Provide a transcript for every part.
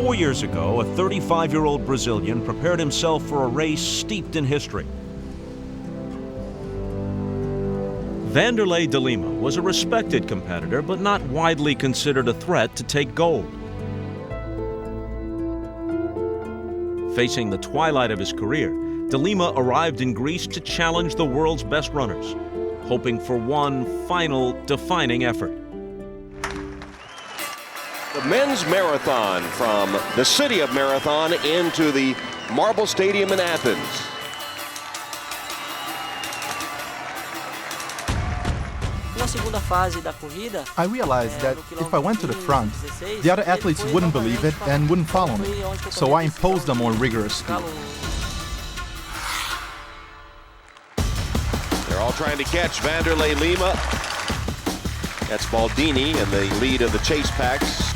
4 years ago, a 35-year-old Brazilian prepared himself for a race steeped in history. Vanderlei de Lima was a respected competitor, but not widely considered a threat to take gold. Facing the twilight of his career, de Lima arrived in Greece to challenge the world's best runners, hoping for one final defining effort. The men's marathon from the city of Marathon into the Marble Stadium in Athens. I realized that if I went to the front, the other athletes wouldn't believe it and wouldn't follow me. So I imposed a more rigorous speed. They're all trying to catch Vanderlei Lima. That's Baldini in the lead of the chase packs.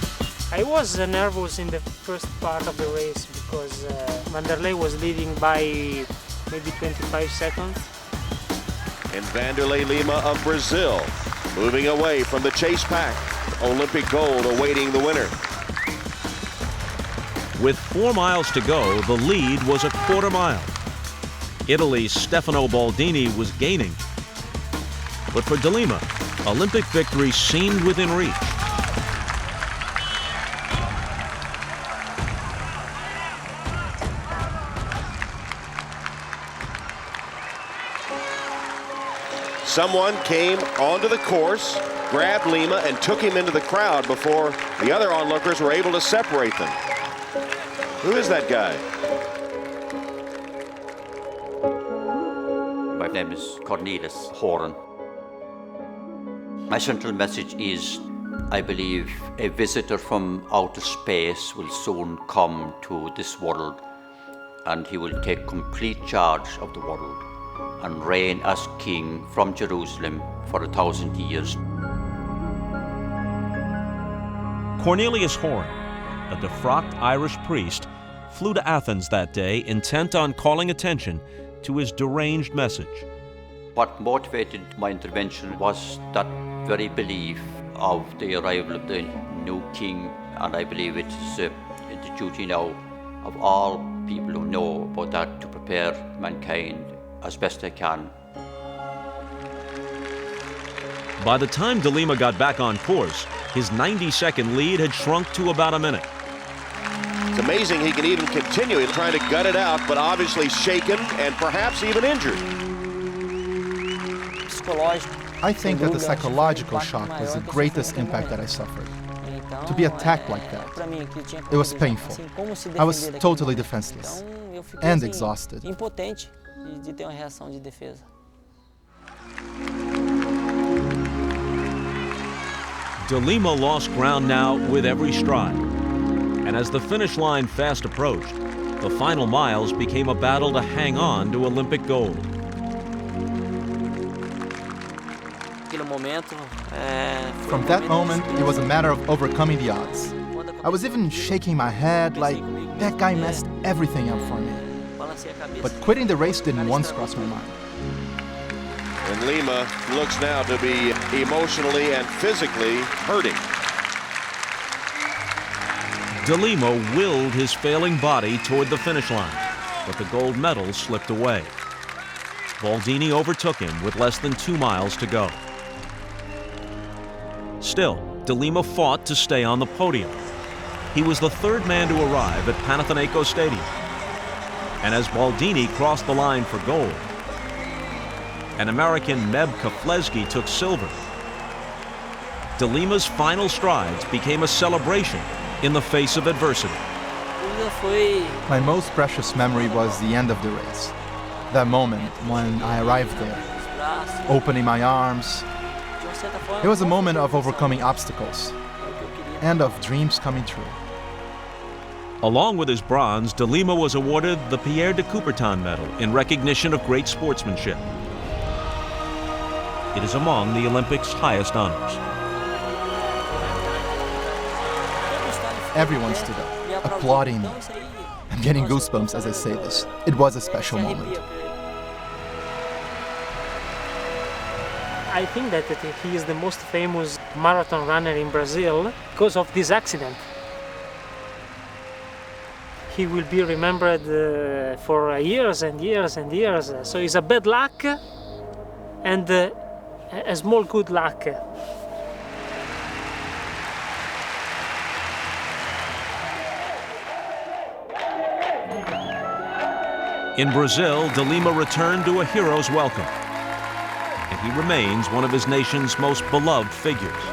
I was nervous in the first part of the race because Vanderlei was leading by maybe 25 seconds. And Vanderlei Lima of Brazil, moving away from the chase pack. Olympic gold awaiting the winner. With 4 miles to go, the lead was a quarter mile. Italy's Stefano Baldini was gaining. But for de Lima, Olympic victory seemed within reach. Someone came onto the course, grabbed Lima, and took him into the crowd before the other onlookers were able to separate them. Who is that guy? My name is Cornelis Horan. My central message is, I believe a visitor from outer space will soon come to this world, and he will take complete charge of the world and reign as king from Jerusalem for 1,000 years. Cornelius Horan, a defrocked Irish priest, flew to Athens that day intent on calling attention to his deranged message. What motivated my intervention was that very belief of the arrival of the new king, and I believe it is the duty now of all people who know about that to prepare mankind as best they can. By the time de Lima got back on course, his 90-second lead had shrunk to about a minute. It's amazing he can even continue trying to gut it out, but obviously shaken and perhaps even injured. I think that the psychological shock was the greatest impact that I suffered. To be attacked like that, it was painful. I was totally defenseless and exhausted. De Lima lost ground now with every stride. And as the finish line fast approached, the final miles became a battle to hang on to Olympic gold. From that moment, it was a matter of overcoming the odds. I was even shaking my head like, that guy messed everything up for me. But quitting the race didn't once cross my mind. And Lima looks now to be emotionally and physically hurting. De Lima willed his failing body toward the finish line, but the gold medal slipped away. Baldini overtook him with less than 2 miles to go. Still, de Lima fought to stay on the podium. He was the third man to arrive at Panathinaikos Stadium. And as Baldini crossed the line for gold, an American Meb Keflezighi took silver. De Lima's final strides became a celebration in the face of adversity. My most precious memory was the end of the race. That moment when I arrived there, opening my arms. It was a moment of overcoming obstacles and of dreams coming true. Along with his bronze, de Lima was awarded the Pierre de Coubertin Medal in recognition of great sportsmanship. It is among the Olympics' highest honors. Everyone stood up, applauding me. I'm getting goosebumps as I say this. It was a special moment. I think that he is the most famous marathon runner in Brazil because of this accident. he will be remembered for years and years and years. So it's a bad luck and a small good luck. In Brazil, de Lima returned to a hero's welcome, and he remains one of his nation's most beloved figures.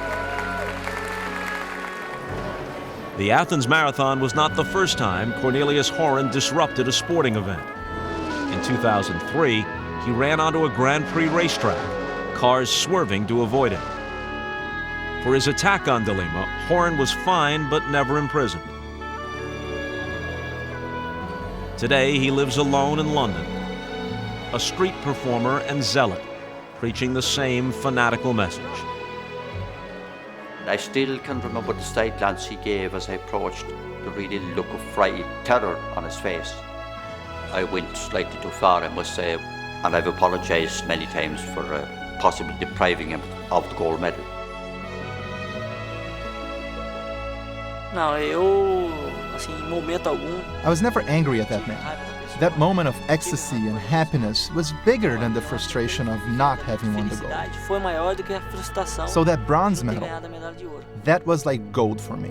The Athens Marathon was not the first time Cornelius Horan disrupted a sporting event. In 2003, he ran onto a Grand Prix racetrack, cars swerving to avoid him. For his attack on de Lima, Horan was fined but never imprisoned. Today, he lives alone in London, a street performer and zealot, preaching the same fanatical message. I still can remember the side glance he gave as I approached, the really look of fright, terror on his face. I went slightly too far, I must say, and I've apologized many times for possibly depriving him of the gold medal. I was never angry at that man. That moment of ecstasy and happiness was bigger than the frustration of not having won the gold. So that bronze medal, that was like gold for me.